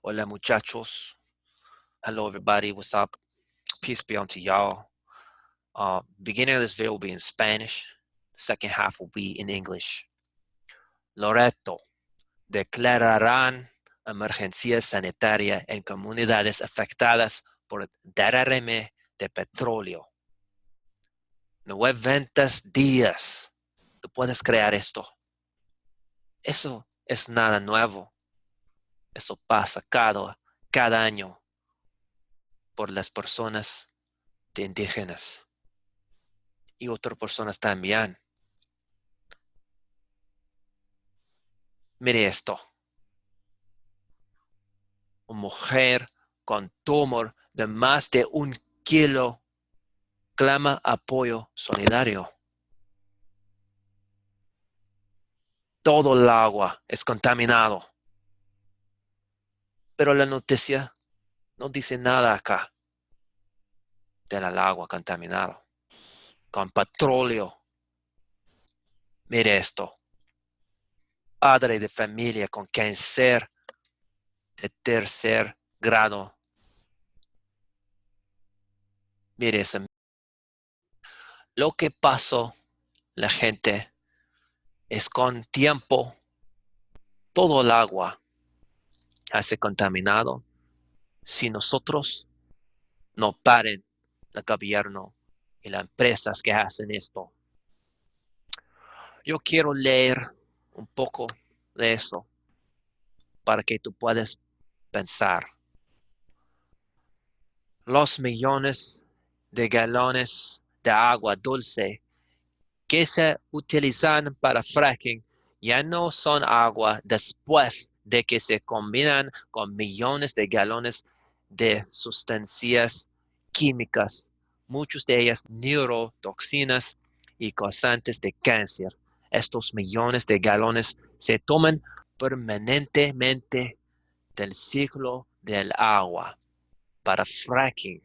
Hola muchachos. Hello everybody, what's up? Peace be unto y'all. Beginning of this video will be in Spanish. The second half will be in English. Loreto. Declararán emergencia sanitaria en comunidades afectadas por derrame de petróleo. 90 días. Tú puedes crear esto. Eso es nada nuevo. Eso pasa cada año por las personas de indígenas y otras personas también. Mire esto. Una mujer con tumor de más de 1 kilo clama apoyo solidario. Todo el agua es contaminado. Pero la noticia no dice nada acá del agua contaminado con petróleo. Mire esto. Padre de familia con cáncer de tercer grado. Mire eso. Lo que pasó la gente es con tiempo todo el agua hace contaminado si nosotros no paren el gobierno y las empresas que hacen esto. Yo quiero leer un poco de eso para que tú puedas pensar. Los millones de galones de agua dulce que se utilizan para fracking ya no son agua después de que se combinan con millones de galones de sustancias químicas, muchas de ellas neurotoxinas y causantes de cáncer. Estos millones de galones se toman permanentemente del ciclo del agua para fracking.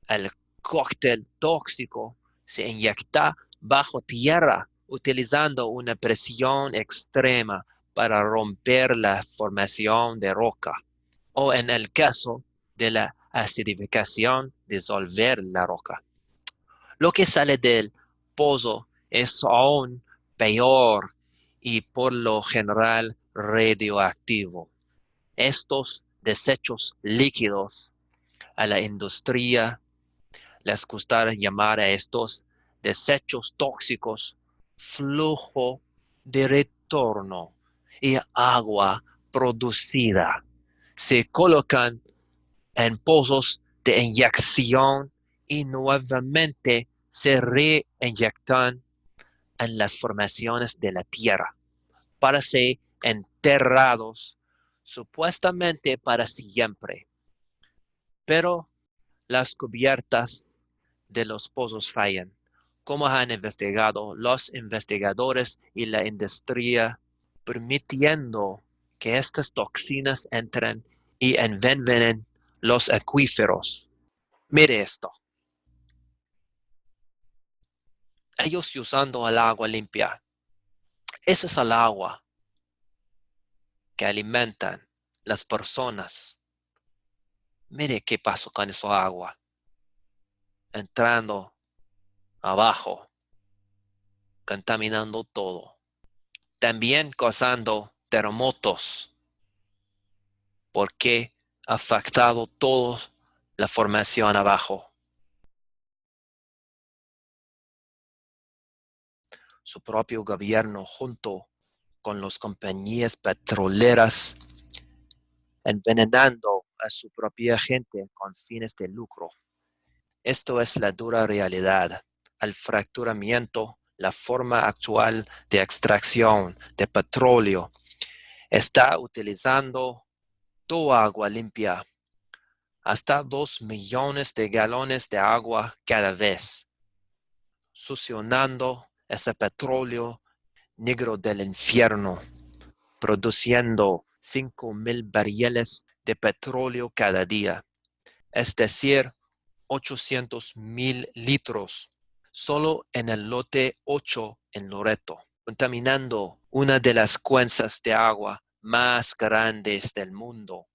El cóctel tóxico se inyecta bajo tierra utilizando una presión extrema para romper la formación de roca, o en el caso de la acidificación, disolver la roca. Lo que sale del pozo es aún peor y por lo general radioactivo. Estos desechos líquidos a la industria les gusta llamar a estos desechos tóxicos flujo de retorno y agua producida. Se colocan en pozos de inyección y nuevamente se reinyectan en las formaciones de la tierra para ser enterrados supuestamente para siempre. Pero las cubiertas de los pozos fallan, como han investigado los investigadores y la industria, permitiendo que estas toxinas entren y envenenen los acuíferos. Mire esto. Ellos usando el agua limpia. Ese es el agua que alimentan las personas. Mire qué pasó con esa agua. Entrando abajo, contaminando todo. También causando terremotos, porque ha afectado toda la formación abajo. Su propio gobierno, junto con las compañías petroleras, envenenando a su propia gente con fines de lucro. Esto es la dura realidad. El fracturamiento, la forma actual de extracción de petróleo, está utilizando toda agua limpia, hasta 2 millones de galones de agua cada vez, succionando ese petróleo negro del infierno, produciendo 5,000 barriles de petróleo cada día, es decir, 800,000 litros, solo en el lote 8 en Loreto, contaminando una de las cuencas de agua más grandes del mundo.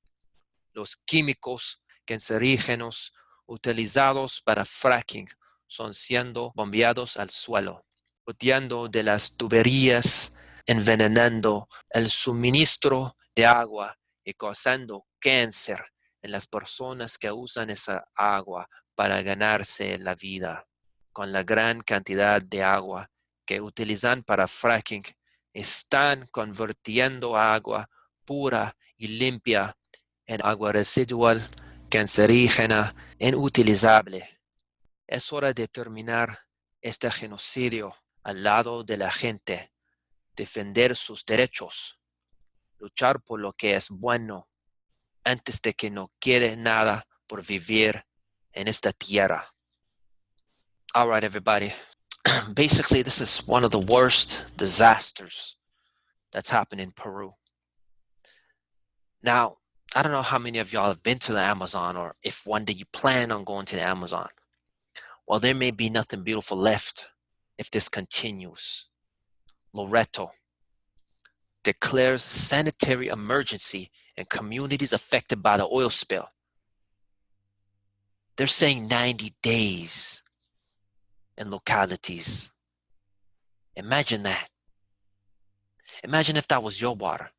Los químicos cancerígenos utilizados para fracking son siendo bombeados al suelo, goteando de las tuberías, envenenando el suministro de agua y causando cáncer en las personas que usan esa agua para ganarse la vida. Con la gran cantidad de agua que utilizan para fracking, están convirtiendo agua pura y limpia en agua residual, cancerígena, inutilizable. Es hora de terminar este genocidio al lado de la gente, defender sus derechos, luchar por lo que es bueno antes de que no quiere nada por vivir en esta tierra. All right, everybody. Basically, this is one of the worst disasters that's happened in Peru. Now, I don't know how many of y'all have been to the Amazon, or if one day you plan on going to the Amazon. Well, there may be nothing beautiful left if this continues. Loreto declares sanitary emergency in communities affected by the oil spill. They're saying 90 days in localities. Imagine that. Imagine if that was your water.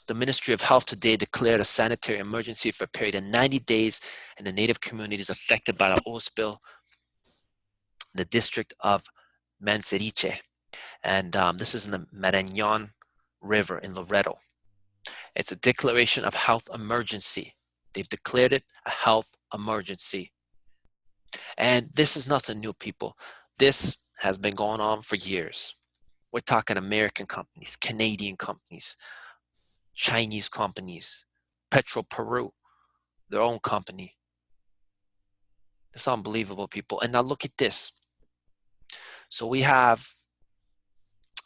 The Ministry of Health today declared a sanitary emergency for a period of 90 days in the native communities affected by the oil spill in the district of Manseriche. And this is in the Marañón River in Loreto. It's a declaration of health emergency. They've declared it a health emergency. And this is nothing new, people. This has been going on for years. We're talking American companies, Canadian companies, Chinese companies, Peru, their own company. It's unbelievable, people. And now look at this. So we have,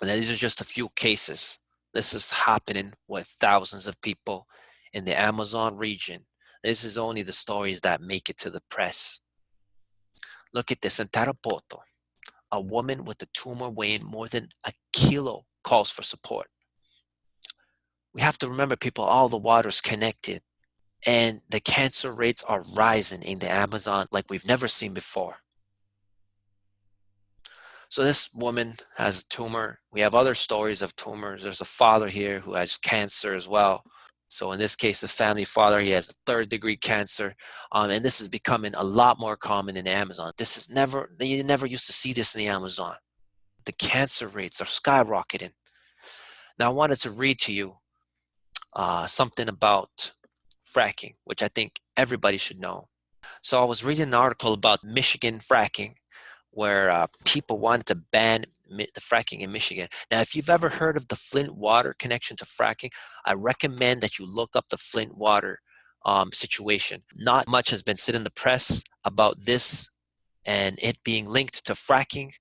and these are just a few cases. This is happening with thousands of people in the Amazon region. This is only the stories that make it to the press. Look at this in Tarapoto. A woman with a tumor weighing more than a kilo calls for support. We have to remember, people, all the water is connected, and the cancer rates are rising in the Amazon like we've never seen before. So this woman has a tumor. We have other stories of tumors. There's a father here who has cancer as well. So in this case, the family father, he has a 3rd-degree cancer. And this is becoming a lot more common in the Amazon. You never used to see this in the Amazon. The cancer rates are skyrocketing. Now, I wanted to read to you something about fracking, which I think everybody should know. So I was reading an article about Michigan fracking, where people wanted to ban the fracking in Michigan. Now, if you've ever heard of the Flint water connection to fracking, I recommend that you look up the Flint water situation. Not much has been said in the press about this and it being linked to fracking,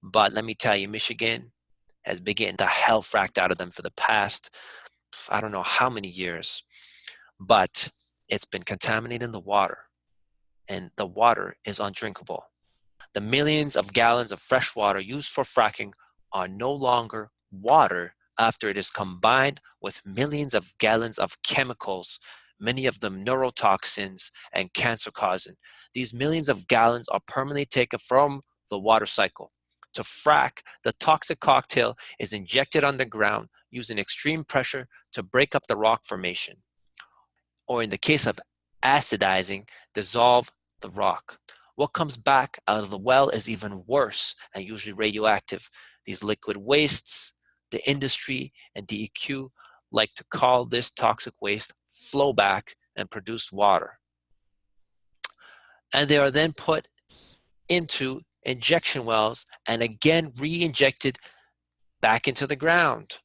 but let me tell you, Michigan has been getting the hell fracked out of them for the past, I don't know how many years, but it's been contaminating the water, and the water is undrinkable. The millions of gallons of fresh water used for fracking are no longer water after it is combined with millions of gallons of chemicals, many of them neurotoxins and cancer-causing. These millions of gallons are permanently taken from the water cycle. To frack, the toxic cocktail is injected underground using extreme pressure to break up the rock formation, or in the case of acidizing, dissolve the rock. What comes back out of the well is even worse and usually radioactive. These liquid wastes, the industry and DEQ like to call this toxic waste flowback and produced water. And they are then put into injection wells and again re-injected back into the ground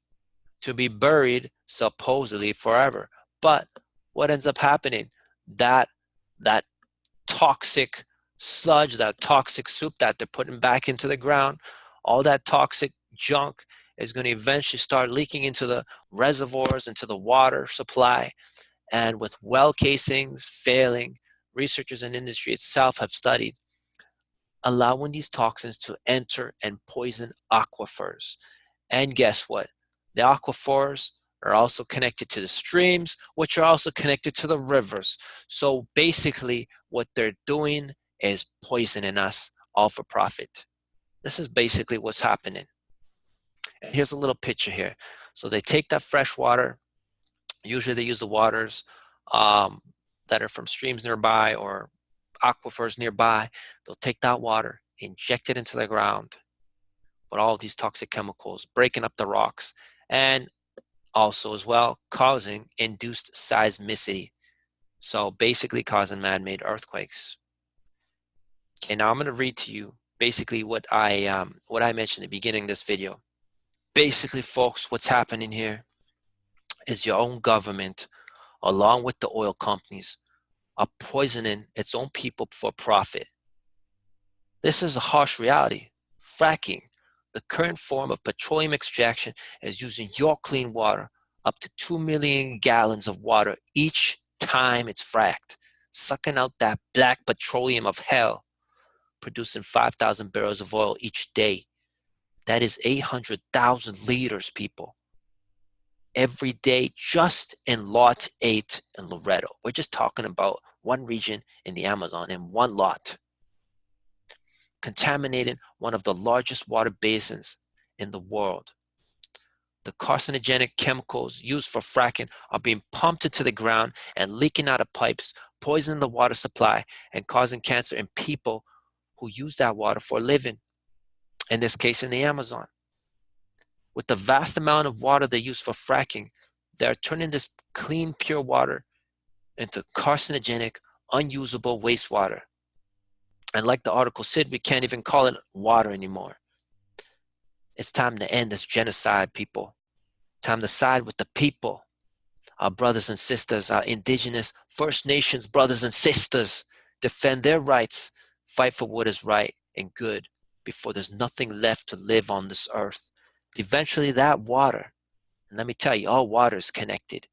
to be buried supposedly forever. But what ends up happening? That toxic sludge, that toxic soup that they're putting back into the ground, all that toxic junk is going to eventually start leaking into the reservoirs, into the water supply. And with well casings failing, researchers and industry itself have studied allowing these toxins to enter and poison aquifers. And guess what? The aquifers are also connected to the streams, which are also connected to the rivers. So basically what they're doing is poisoning us all for profit. This is basically what's happening. And here's a little picture here. So they take that fresh water. Usually they use the waters that are from streams nearby or aquifers nearby. They'll take that water, inject it into the ground with all these toxic chemicals, breaking up the rocks, and also as well causing induced seismicity. So basically causing man-made earthquakes. Okay, now I'm going to read to you basically what I mentioned at the beginning of this video. Basically, folks, what's happening here is your own government, along with the oil companies, are poisoning its own people for profit. This is a harsh reality. Fracking, the current form of petroleum extraction, is using your clean water, up to 2 million gallons of water each time it's fracked, sucking out that black petroleum of hell, producing 5,000 barrels of oil each day. That is 800,000 liters, people, every day, just in Lot 8 in Loreto. We're just talking about one region in the Amazon in one lot, contaminating one of the largest water basins in the world. The carcinogenic chemicals used for fracking are being pumped into the ground and leaking out of pipes, poisoning the water supply and causing cancer in people who use that water for a living, in this case in the Amazon. With the vast amount of water they use for fracking, they're turning this clean, pure water into carcinogenic, unusable wastewater. And like the article said, we can't even call it water anymore. It's time to end this genocide, people. Time to side with the people, our brothers and sisters, our indigenous First Nations brothers and sisters. Defend their rights, fight for what is right and good before there's nothing left to live on this earth. Eventually that water, and let me tell you, all water is connected.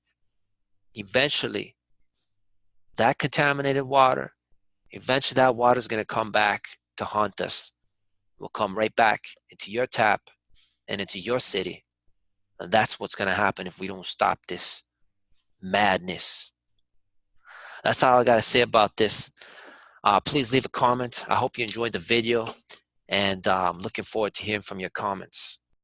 Eventually, that contaminated water, eventually that water is going to come back to haunt us. Will come right back into your tap and into your city. And that's what's going to happen if we don't stop this madness. That's all I got to say about this. Please leave a comment. I hope you enjoyed the video, and I'm looking forward to hearing from your comments.